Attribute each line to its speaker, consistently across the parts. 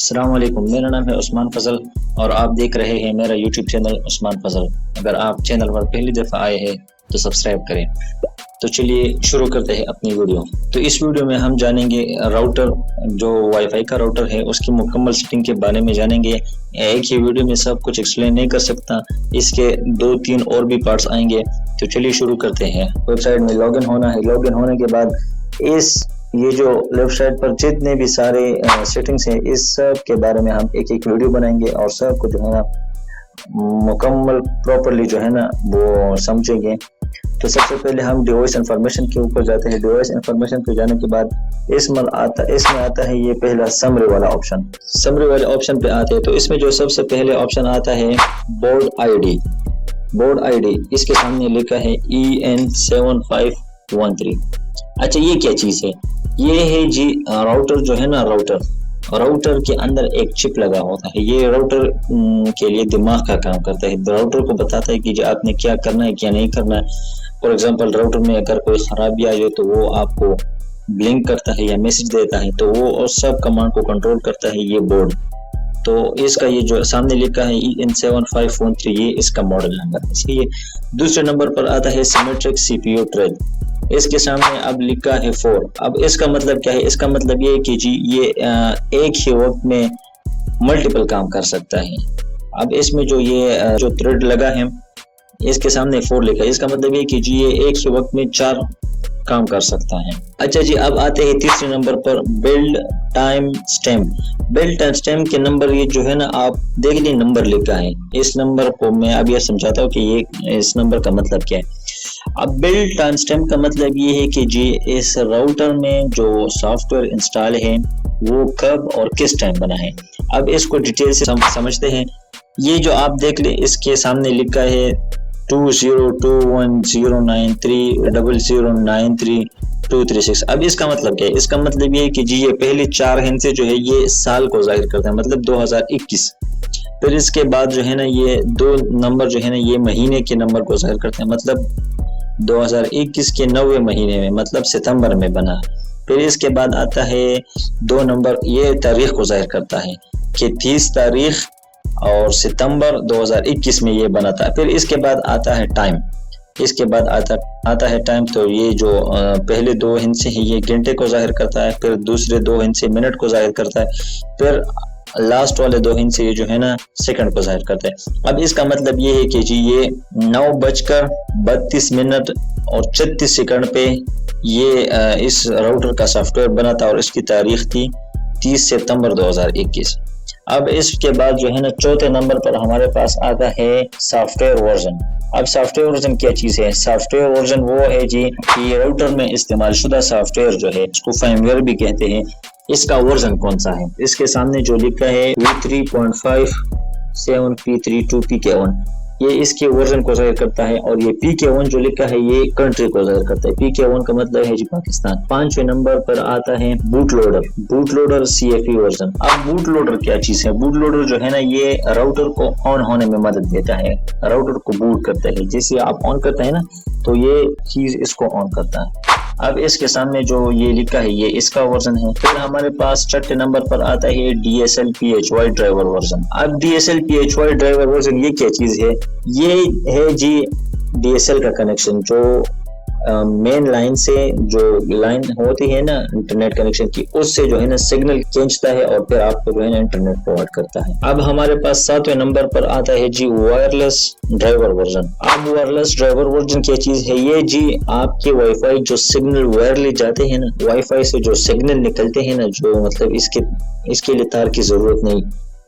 Speaker 1: السلام علیکم، میرا نام ہے عثمان فضل اور آپ دیکھ رہے ہیں میرا یوٹیوب چینل عثمان فضل۔ اگر آپ چینل پر پہلی دفعہ آئے ہیں تو سبسکرائب کریں۔ تو چلیے شروع کرتے ہیں اپنی ویڈیو۔ تو اس ویڈیو میں ہم جانیں گے راؤٹر، جو وائی فائی کا راؤٹر ہے اس کی مکمل سیٹنگ کے بارے میں جانیں گے۔ ایک ہی ویڈیو میں سب کچھ ایکسپلین نہیں کر سکتا، اس کے 2-3 اور بھی پارٹس آئیں گے۔ تو چلیے شروع کرتے ہیں۔ ویب سائٹ میں لاگ ان ہونا ہے۔ لاگ ان ہونے کے بعد یہ جو لیفٹ سائڈ پر جتنے بھی سارے سیٹنگز ہیں اس سب کے بارے میں ہم ایک ویڈیو بنائیں گے اور سب کو جو ہے نا مکمل پراپرلی جو ہے نا وہ سمجھیں گے۔ تو سب سے پہلے ہم ڈیوائس انفارمیشن کے اوپر جاتے ہیں۔ ڈیوائس انفارمیشن پہ جانے کے بعد اس میں آتا ہے یہ پہلا سمری والا آپشن۔ سمری والے آپشن پہ آتے ہیں تو اس میں جو سب سے پہلے آپشن آتا ہے board I D. Board I D اس کے سامنے لکھا ہے EN7513۔ اچھا، یہ کیا چیز ہے؟ یہ ہے جی راؤٹر جو ہے نا، راؤٹر کے اندر ایک چپ لگا ہوتا ہے۔ یہ راؤٹر کے لیے دماغ کا کام کرتا ہے۔ راؤٹر کو بتاتا ہے کہ جی آپ نے کیا کرنا ہے کیا نہیں کرنا ہے۔ فار ایگزامپل راؤٹر میں اگر کوئی خرابی آ جائے تو وہ آپ کو بلنک کرتا ہے یا میسج دیتا ہے، تو وہ سب کمانڈ کو کنٹرول کرتا ہے یہ بورڈ۔ تو اس کا یہ جو سامنے لکھا ہے EN7513، یہ اس کا ماڈل نمبر ہے۔ دوسرے نمبر پر آتا ہے سیمیٹرک CPU تھریڈ۔ اس کے سامنے اب لکھا ہے 4۔ اب اس کا مطلب کیا ہے؟ اس کا مطلب یہ ہے کہ جی یہ ایک ہی وقت میں ملٹیپل کام کر سکتا ہے۔ اب اس میں جو تھریڈ لگا ہے اس کے سامنے 4 لکھا ہے، اس کا مطلب یہ کہ جی یہ ایک ہی وقت میں 4 کام کر سکتا ہے۔ اچھا جی، اب آتے ہیں تیسرے نمبر پر build timestamp. Build timestamp کے نمبر یہ جو ہے نا آپ دیکھ لیں، نمبر لکھا ہے۔ اس نمبر کو میں اب یہ سمجھاتا ہوں کہ یہ اس نمبر کا مطلب کیا ہے۔ اب بلڈ ٹائم سٹیمپ کا مطلب یہ ہے کہ جی اس راؤٹر میں جو سافٹ ویئر انسٹال ہے وہ کب اور کس ٹائم بنا ہے۔ اب اس کو ڈیٹیل سے سمجھتے ہیں۔ یہ جو آپ دیکھ لیں اس کے سامنے لکھا ہے 20210930093236۔ اب اس کا مطلب کیا ہے؟ اس کا مطلب یہ ہے کہ جی یہ پہلے 4 ہندسے جو ہے یہ سال کو ظاہر کرتا ہے، مطلب 2021۔ پھر اس کے بعد جو ہے نا یہ 2 نمبر جو ہے نا یہ مہینے کے نمبر کو ظاہر کرتے ہیں، مطلب 2021 کے 9ویں مہینے میں، مطلب ستمبر میں بنا۔ پھر اس کے بعد آتا ہے 2 نمبر، یہ تاریخ کو ظاہر کرتا ہے کہ 30 تاریخ اور ستمبر 2021 میں یہ بنا تھا۔ پھر اس کے بعد آتا ہے ٹائم۔ اس کے بعد آتا ہے ٹائم، تو یہ جو پہلے 2 ہندسے ہیں یہ گھنٹے کو ظاہر کرتا ہے، پھر دوسرے 2 ہندسے منٹ کو ظاہر کرتا ہے، پھر لاسٹ والے 2 ہندسے یہ جو ہے نا سیکنڈ کو ظاہر کرتا ہے۔ اب اس کا مطلب یہ ہے کہ جی یہ 9:32 اور 36 سیکنڈ پہ یہ اس راؤٹر کا سافٹ ویئر بنا تھا اور اس کی تاریخ تھی 30 ستمبر 2021۔ اب اس کے بعد جو ہے نا چوتھے نمبر پر ہمارے پاس آتا ہے سافٹ ویئر ورژن۔ اب سافٹ ویئر ورژن کیا چیز ہے؟ سافٹ ویئر ورژن وہ ہے جی کہ راؤٹر میں استعمال شدہ سافٹ ویئر جو ہے، اس کو فریم ویئر بھی کہتے ہیں، اس کا ورژن کون سا ہے۔ اس کے سامنے جو لکھا ہے V3.57P32PK1، یہ اس کے ورژن کو ظاہر کرتا ہے، اور یہ PK1 جو لکھا ہے یہ کنٹری کو ظاہر کرتا ہے۔ PK1 کا مطلب ہے جی پاکستان۔ 5ویں نمبر پر آتا ہے بوٹ لوڈر CFE ورژن۔ اب بوٹ لوڈر کیا چیز ہے؟ بوٹ لوڈر جو ہے نا یہ راؤٹر کو آن ہونے میں مدد دیتا ہے، راؤٹر کو بوٹ کرتا ہے۔ جیسے آپ آن کرتے ہیں نا تو یہ چیز اس کو آن کرتا ہے۔ اب اس کے سامنے جو یہ لکھا ہے یہ اس کا ورژن ہے۔ پھر ہمارے پاس 6 نمبر پر آتا ہے DSL PHY ڈرائیور ورژن۔ اب DSL PHY ڈرائیور ورژن یہ کیا چیز ہے؟ یہ ہے جی DSL کا کنیکشن، جو مین لائن سے جو لائن ہوتی ہے نا انٹرنیٹ کنیکشن کی، اس سے جو ہے نا سگنل کھینچتا ہے اور پھر آپ کو جو ہے نا انٹرنیٹ پرووائڈ کرتا ہے۔ اب ہمارے پاس 7ویں نمبر پر آتا ہے جی وائرلیس ڈرائیور ورژن۔ اب وائرلیس ڈرائیور ورژن کیا چیز ہے؟ یہ جی آپ کے وائی فائی جو سگنل وائرلی جاتے ہیں نا، وائی فائی سے جو سگنل نکلتے ہیں نا، جو مطلب اس کے لیے تار کی ضرورت نہیں،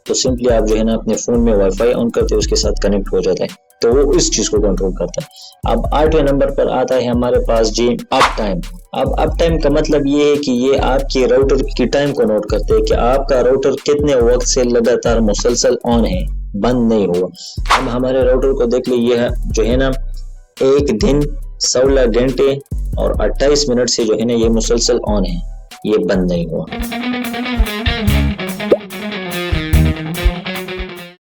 Speaker 1: تو سمپلی آپ جو ہے نا اپنے فون میں وائی فائی آن کرتے ہیں، اس کے ساتھ کنیکٹ ہو جاتا ہے، تو وہ اس چیز کو کنٹرول کرتا ہے۔ اب 8ویں نمبر پر آتا ہے ہمارے پاس جی اپ ٹائم۔ اب اپ ٹائم کا مطلب یہ ہے کہ یہ آپ کے راؤٹر کی ٹائم کو نوٹ کرتے ہیں کہ آپ کا راؤٹر کتنے وقت سے لگاتار مسلسل آن ہے، بند نہیں ہوا۔ اب ہمارے راؤٹر کو دیکھ لیں، یہ جو ہے نا 1 دن 16 گھنٹے اور 28 منٹ سے جو ہے نا یہ مسلسل آن ہے، یہ بند نہیں ہوا۔